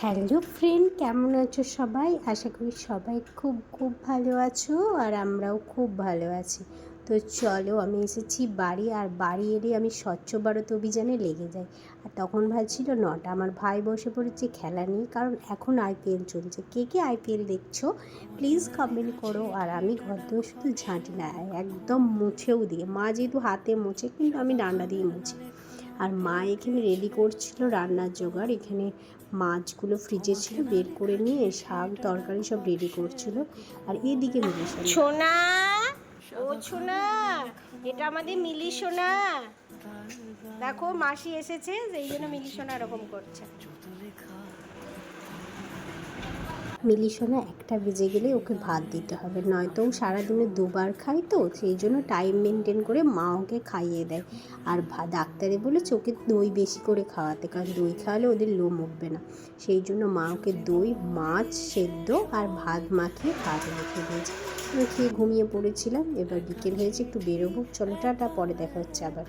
Hello friend, কেমন আছো সবাই? আশা করি সবাই খুব খুব ভালো আছো, আর আমরাও খুব ভালো আছি। তো চলো, আমি এসেছি বাড়ি, আর বাড়ি এলে আমি স্বচ্ছ ভারত অভিযানে লেগে যাই। আর তখন ভাবছিল 9টা, আমার ভাই বসে পড়েছে খেলা নিয়ে, কারণ এখন আইপিএল চলছে। কে কে আইপিএল দেখছো প্লিজ কমেন্ট করো। আর আমি ঘর দিয়ে শুধু ঝাঁটি না, একদম মুছেও দিই। মা যেহেতু হাতে মুছে, কিন্তু আমি ডান্ডা দিয়ে মুছি। আর মা এখানে রেডি করছিল রান্নার জোগাড়। এখানে মাছগুলো ফ্রিজে ছিল, বের করে নিয়ে শাক তরকারি সব রেডি করছিল। আর এদিকে মিলি সোনা, ও সোনা, এটা আমাদের মিলি সোনা। দেখো মাসি এসেছে, সেই জন্য মিলি সোনা এরকম করছে। মিলি সোনা 1টা বেজে গেলে ওকে ভাত দিতে হবে, নয়তো ও সারাদিনে 2বার খায়, তো সেই জন্য টাইম মেনটেন করে মা ওকে খাইয়ে দেয়। আর ডাক্তারে বলেছে ওকে দই বেশি করে খাওয়াতে, কারণ দই খাওয়ালে ওদের লোম উঠবে না। সেই জন্য মা ওকে দই, মাছ সেদ্ধ আর ভাত মাখিয়ে ভাত রেখে দিয়েছে। আমি খেয়ে ঘুমিয়ে পড়েছিলাম। এবার বিকেল হয়েছে, একটু বেরোবো। চলো টাটা, পরে দেখা হচ্ছে আবার।